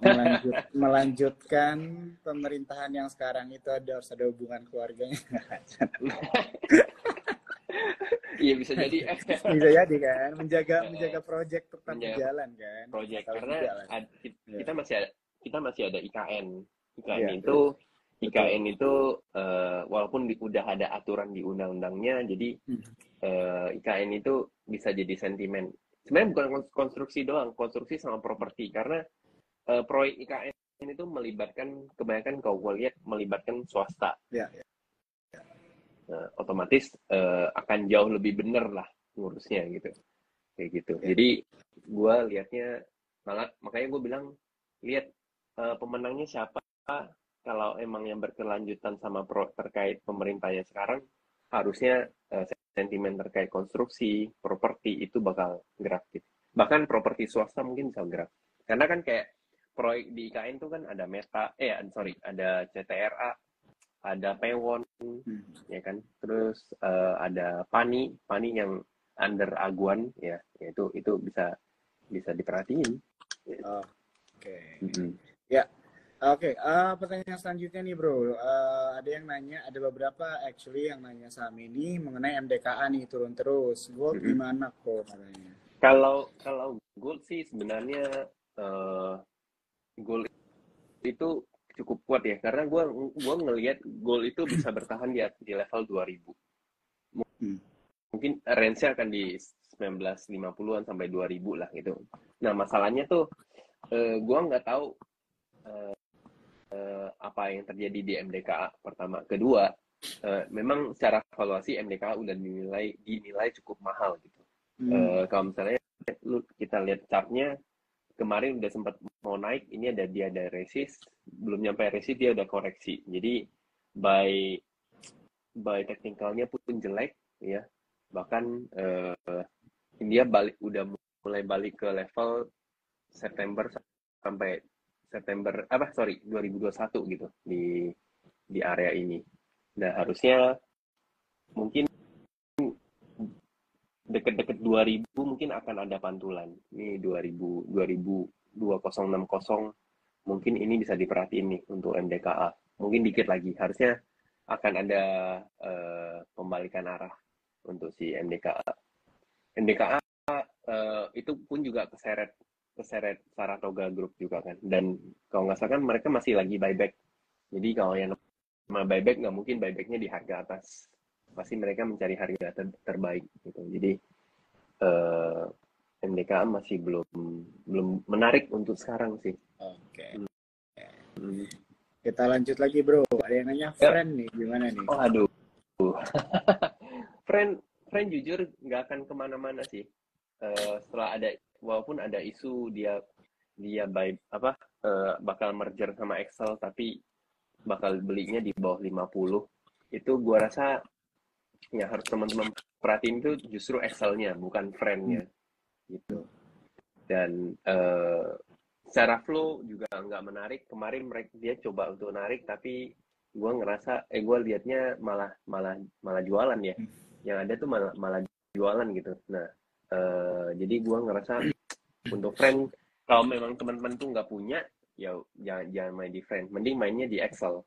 melanjutkan pemerintahan yang sekarang itu harus ada hubungan keluarganya? Iya bisa jadi. Bisa jadi kan, menjaga proyek tetap berjalan kan. Proyek karena kita masih ada IKN. Ya, IKN itu walaupun udah ada aturan di undang-undangnya, jadi IKN itu bisa jadi sentimen. Sebenarnya bukan konstruksi doang, konstruksi sama properti, karena proyek IKN itu melibatkan kebanyakan kalau gue lihat melibatkan swasta. Ya. Otomatis akan jauh lebih bener lah ngurusnya gitu, kayak gitu. Ya. Jadi gue lihatnya makanya gue bilang lihat pemenangnya siapa. Kalau emang yang berkelanjutan sama terkait pemerintahnya sekarang, harusnya sentimen terkait konstruksi, properti itu bakal gerak gitu. Bahkan properti swasta mungkin bisa gerak. Karena kan kayak proyek di IKN itu kan ada ada CTRA, ada Pewon, ya kan. Terus ada Pani yang under Aguan, ya itu bisa diperhatiin. Oke. Ya. Oke, pertanyaan selanjutnya nih bro, ada yang nanya, ada beberapa actually yang nanya saham ini mengenai MDKA nih turun terus, gold gimana kok katanya? Kalau gold sih sebenarnya gold itu cukup kuat ya, karena gue ngelihat gold itu bisa bertahan di level 2000. Mungkin range-nya akan di 1950-an sampai 2000 lah gitu. Nah masalahnya tuh gue nggak tahu apa yang terjadi di MDKA pertama. Kedua, memang secara valuasi MDKA udah dinilai cukup mahal gitu. Kalau misalnya kita lihat chartnya, kemarin udah sempat mau naik, ini dia ada resist, belum nyampe resist dia udah koreksi. Jadi by technicalnya pun jelek ya. Bahkan dia udah mulai balik ke level September sampai 2021 gitu di area ini. Nah, harusnya mungkin deket-deket 2000 mungkin akan ada pantulan. Ini 2060 mungkin ini bisa diperhatiin nih untuk MDKA. Mungkin dikit lagi, harusnya akan ada pembalikan arah untuk si MDKA. MDKA itu pun juga keseret Saratoga Group juga kan, dan kalau nggak salah kan mereka masih lagi buyback. Jadi kalau yang sama buyback nggak mungkin buybacknya di harga atas, pasti mereka mencari harga terbaik gitu. Jadi MDKA masih belum menarik untuk sekarang sih. Oke. Kita lanjut lagi bro, ada yang nanya friend nih gimana nih? Oh aduh. friend jujur nggak akan kemana-mana sih. Setelah walaupun ada isu dia bakal merger sama Excel tapi bakal belinya di bawah 50, itu gua rasa yang harus teman-teman perhatiin itu justru Excel-nya, bukan friend-nya gitu. Dan secara flow juga nggak menarik. Kemarin dia coba untuk narik, tapi gua liatnya malah jualan ya. Yang ada tuh malah jualan gitu. Nah, jadi gue ngerasa untuk friend, kalau memang teman-teman tuh nggak punya, ya jangan main di friend, mending mainnya di Excel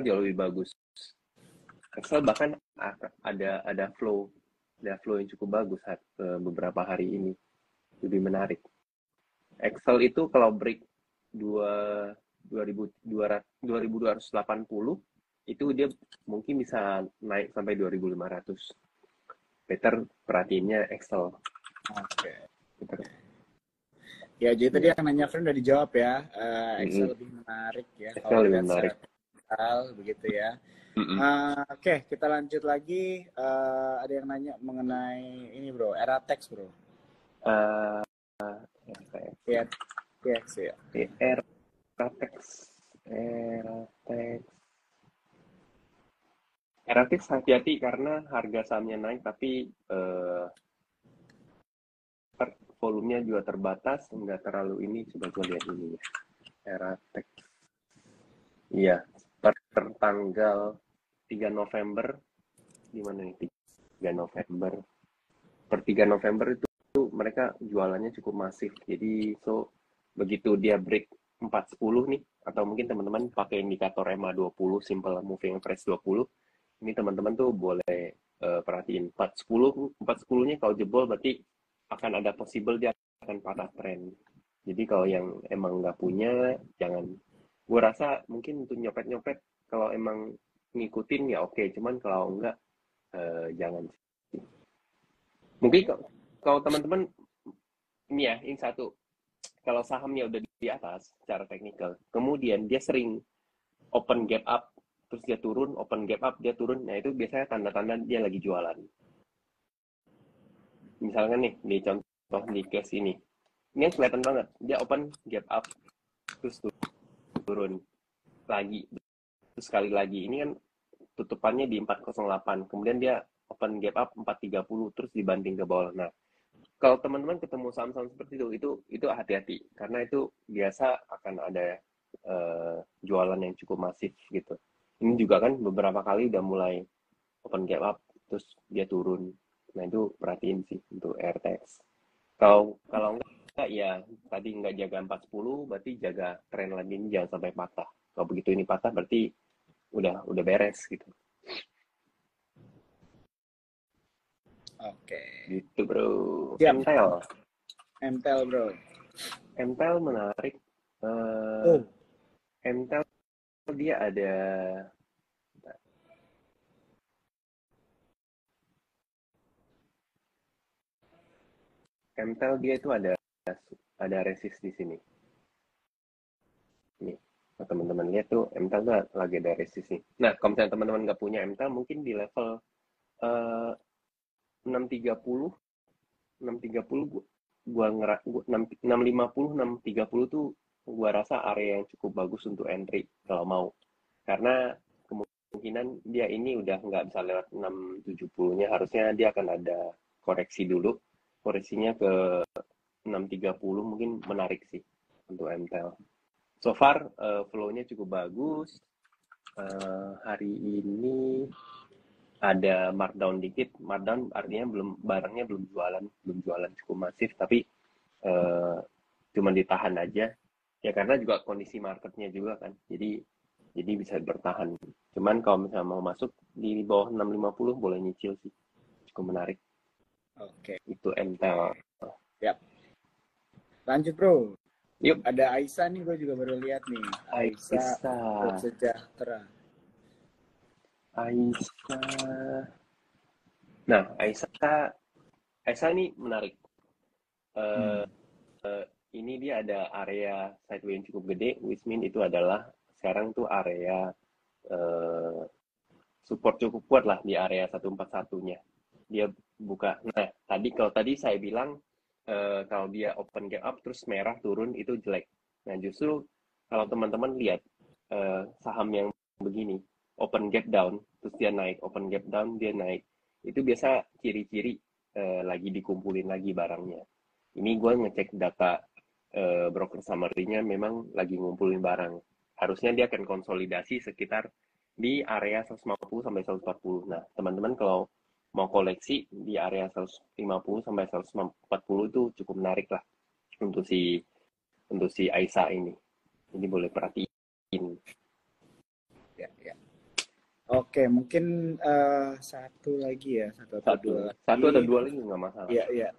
jauh lebih bagus. Excel bahkan ada flow yang cukup bagus beberapa hari ini, lebih menarik. Excel itu kalau break 2280 itu dia mungkin bisa naik sampai 2500. Better perhatiinnya Excel. Oke. Ya, jadi tadi yang nanya friend udah dijawab ya. Excel lebih menarik ya. Excel lebih menarik. Begitu ya. Oke, kita lanjut lagi. Ada yang nanya mengenai ini bro, Eratex bro. TX ya. Eratex hati-hati karena harga sahamnya naik tapi volumenya juga terbatas, nggak terlalu ini. Coba gue lihat ini ya. Eratex. Iya, per tanggal 3 November, di mana nih? 3 November. Per 3 November itu mereka jualannya cukup masif. Jadi, begitu dia break 410 nih, atau mungkin teman-teman pakai indikator EMA 20, Simple Moving Average 20, ini teman-teman tuh boleh perhatiin 410-nya kalau jebol berarti akan ada possible dia akan patah tren. Jadi kalau yang emang nggak punya, jangan. Gue rasa mungkin untuk nyopet-nyopet kalau emang ngikutin ya oke, cuman kalau enggak jangan. Mungkin kalau teman-teman ini ya, ini satu, kalau sahamnya udah di atas secara teknikal, kemudian dia sering open gap up, terus dia turun, open gap up, dia turun, nah itu biasanya tanda-tanda dia lagi jualan. Misalkan nih, di contoh di case ini kelihatan banget, dia open gap up, terus turun lagi, terus sekali lagi, ini kan tutupannya di 408, kemudian dia open gap up 430, terus dibanting ke bawah. Nah, kalau teman-teman ketemu saham-saham seperti itu hati-hati, karena itu biasa akan ada jualan yang cukup masif gitu. Ini juga kan beberapa kali udah mulai open gap up, terus dia turun. Nah itu perhatiin sih untuk RTX. Kalau enggak ya tadi nggak jaga 410, berarti jaga tren lagi ini jangan sampai patah. Kalau begitu ini patah berarti udah beres gitu. Oke. Gitu bro. Siap. MTEL bro. MTEL menarik. MTEL dia ada MTEL dia itu ada resist di sini. Nih, teman-teman lihat tuh MTEL tuh lagi ada resist nih. Nah, kalau misalnya teman-teman nggak punya MTEL, mungkin di level 630 gua 650 630 tuh gua rasa area yang cukup bagus untuk entry kalau mau. Karena kemungkinan dia ini udah nggak bisa lewat 670-nya, harusnya dia akan ada koreksi dulu. Koreksinya ke 630 mungkin menarik sih untuk MTEL. So far flow-nya cukup bagus. Hari ini ada markdown dikit. Markdown artinya barangnya belum jualan cukup masif, tapi cuma ditahan aja. Ya karena juga kondisi marketnya juga kan. Jadi bisa bertahan. Cuman kalau misalnya mau masuk di bawah 650 boleh nyicil sih. Cukup menarik. Oke. Itu MTEL. Yap. Lanjut bro. Yuk. Ada Aisyah nih, gue juga baru lihat nih. Aisyah Sejahtera. Aisyah. Nah, Aisyah ini menarik. Ini dia ada area sideways yang cukup gede, which mean itu adalah sekarang tuh area support cukup kuat lah di area 141-nya. Dia buka. Nah, kalau tadi saya bilang kalau dia open gap up terus merah turun itu jelek. Nah, justru kalau teman-teman lihat saham yang begini, open gap down terus dia naik, open gap down dia naik. Itu biasa ciri-ciri lagi dikumpulin lagi barangnya. Ini gue ngecek data broker summary-nya memang lagi ngumpulin barang. Harusnya dia akan konsolidasi sekitar di area 150 sampai 140. Nah, teman-teman kalau mau koleksi di area 150 sampai 140 itu cukup menarik lah untuk si Aisyah ini. Jadi boleh perhatiin. Ya. Oke, mungkin satu lagi ya, satu atau dua lagi nggak masalah. Iya.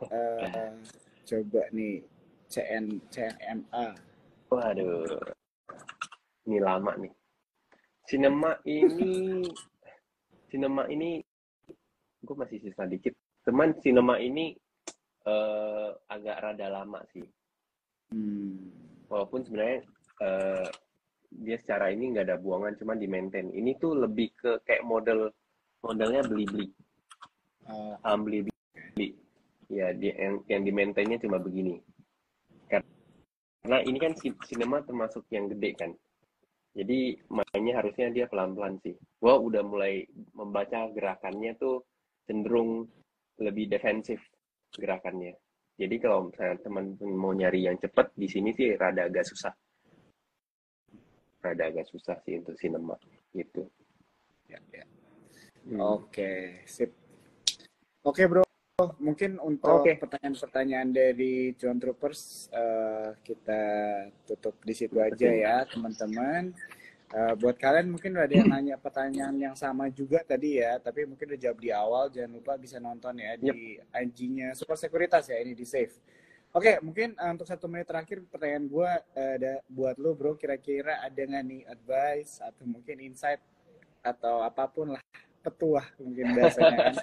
Coba nih CNMA. Waduh, ini lama nih. Cinema ini gue masih sisa dikit. Teman Cinema ini agak rada lama sih. Walaupun sebenarnya dia secara ini nggak ada buangan, cuma di maintain. Ini tuh lebih ke kayak modelnya beli-beli. Beli-beli. Ya, yang di maintainnya cuma begini. karena ini kan sinema termasuk yang gede kan. Jadi mainnya harusnya dia pelan-pelan sih. Gua udah mulai membaca gerakannya tuh cenderung lebih defensif gerakannya. Jadi kalau misalnya teman-teman mau nyari yang cepat di sini sih rada agak susah. Rada agak susah sih untuk sinema gitu. Ya, ya. Hmm. Oke, sip. Oke, bro. Mungkin untuk Oke. pertanyaan-pertanyaan dari Cuan Troopers kita tutup di situ aja Betul. ya, teman-teman. Buat kalian mungkin udah ada yang nanya pertanyaan yang sama juga tadi ya, tapi mungkin udah jawab di awal. Jangan lupa bisa nonton ya Yep. di IG-nya Super Sekuritas ya, ini di save. Oke, mungkin untuk 1 menit terakhir pertanyaan gue buat lo bro, kira-kira ada nggak nih advice atau mungkin insight atau apapun lah, petuah mungkin bahasanya kan,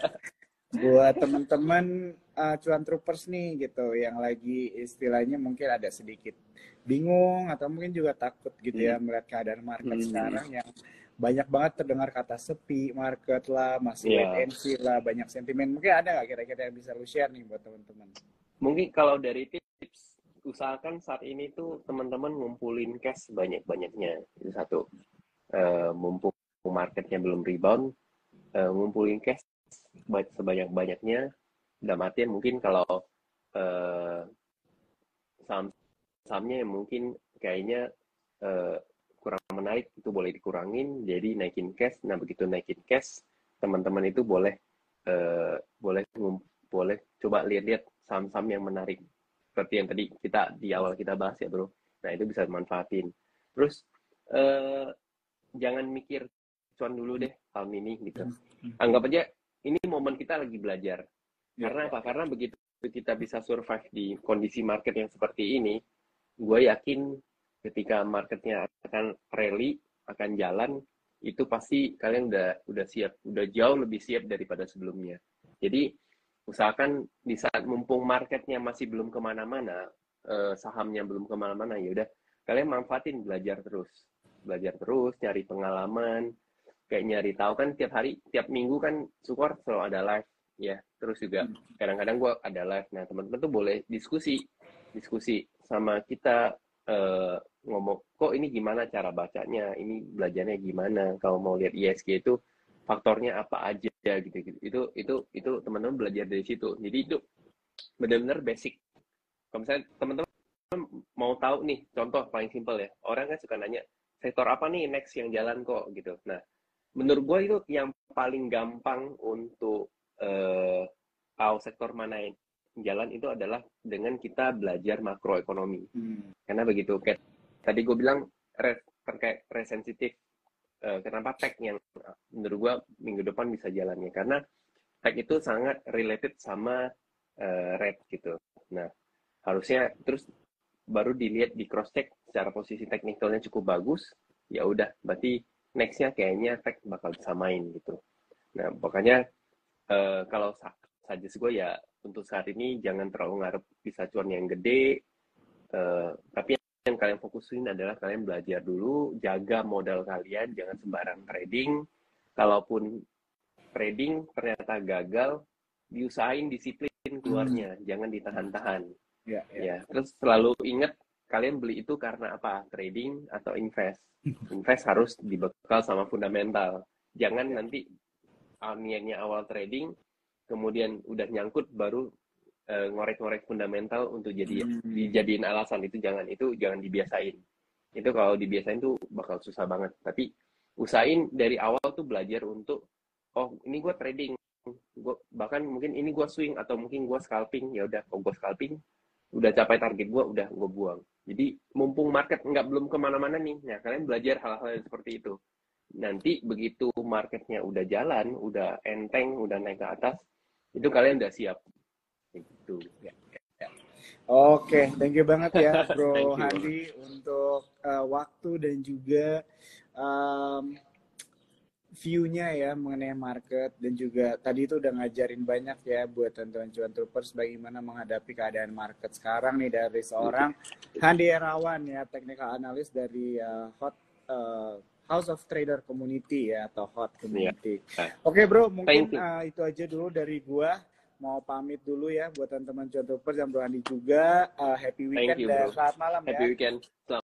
buat teman-teman Cuan Troopers nih gitu, yang lagi istilahnya mungkin ada sedikit bingung atau mungkin juga takut gitu ya melihat keadaan market sekarang yang banyak banget terdengar kata sepi market lah, masih wait Ya, and see lah, banyak sentimen. Mungkin ada nggak kira-kira yang bisa lu share nih buat teman-teman? mungkin kalau dari tips, usahakan saat ini tuh teman-teman ngumpulin cash sebanyak-banyaknya. Itu satu. Mumpung marketnya belum rebound, ngumpulin cash sebanyak-banyaknya. Dalam artian mungkin kalau saham-sahamnya yang mungkin kayaknya kurang menarik, itu boleh dikurangin, jadi naikin cash. Nah, begitu naikin cash, teman-teman itu boleh boleh coba lihat-lihat saham-saham yang menarik. Seperti yang tadi di awal kita bahas ya, bro. Nah, itu bisa dimanfaatin. Terus jangan mikir cuan dulu deh tahun ini gitu. Anggap aja ini momen kita lagi belajar. Karena apa? Karena begitu kita bisa survive di kondisi market yang seperti ini, gue yakin ketika marketnya akan rally, akan jalan, itu pasti kalian udah siap, udah jauh lebih siap daripada sebelumnya. Jadi usahakan di saat mumpung marketnya masih belum kemana-mana, sahamnya belum kemana-mana, ya udah kalian manfaatin belajar terus, nyari pengalaman, kayak nyari tahu kan tiap hari, tiap minggu kan Sukor selalu ada live ya. Terus juga kadang-kadang gue ada live. Nah, teman-teman tuh boleh diskusi sama kita, ngomong kok ini gimana cara bacanya, ini belajarnya gimana, kalau mau lihat ISG itu faktornya apa aja gitu gitu. Itu teman-teman belajar dari situ. Jadi itu benar-benar basic. Kalau misalnya teman-teman mau tahu nih, contoh paling simpel ya, orang kan suka nanya sektor apa nih next yang jalan kok gitu. Nah, menurut gue itu yang paling gampang untuk tahu sektor mana yang jalan itu adalah dengan kita belajar makroekonomi. Karena begitu, kayak tadi gue bilang terkait rate sensitif. Kenapa tech yang menurut gue minggu depan bisa jalannya? Karena tech itu sangat related sama rate gitu. Nah, harusnya terus baru dilihat di cross check secara posisi teknikalnya cukup bagus, ya udah berarti nextnya kayaknya tech bakal bisa main gitu. Nah, pokoknya kalau suggest gue ya untuk saat ini jangan terlalu ngarep bisa cuan yang gede, tapi yang kalian fokusin adalah kalian belajar dulu, jaga modal kalian, jangan sembarang trading. Kalaupun trading ternyata gagal, diusahain disiplin keluarnya, jangan ditahan-tahan. Ya, terus selalu ingat kalian beli itu karena apa? Trading atau invest. Invest harus dibekal sama fundamental. Jangan nanti niatnya awal trading, kemudian udah nyangkut baru ngorek-ngorek fundamental untuk dijadiin alasan. Itu jangan dibiasain. Itu kalau dibiasain tuh bakal susah banget. Tapi usahain dari awal tuh belajar untuk ini gue trading, gue bahkan mungkin ini gue swing atau mungkin gue scalping. Ya udah, kalau gue scalping udah capai target gue, udah gue buang. Jadi mumpung market belum kemana-mana nih, nah kalian belajar hal-hal yang seperti itu. Nanti begitu marketnya udah jalan, udah enteng, udah naik ke atas, itu kalian udah siap. Gitu. Oke, thank you banget ya Bro Thank you. Handi untuk waktu dan juga view-nya ya mengenai market, dan juga tadi itu udah ngajarin banyak ya buat teman-teman Cuan Troopers bagaimana menghadapi keadaan market sekarang nih dari seorang Handi Irawan ya, technical analyst dari House of Trader Community ya, atau HOT Community. Oke bro, mungkin itu aja dulu dari gua. mau pamit dulu ya buat teman-teman Cuan Troopers dan Bro Andi juga. Happy Thank weekend you, dan bro. selamat malam Happy ya. weekend.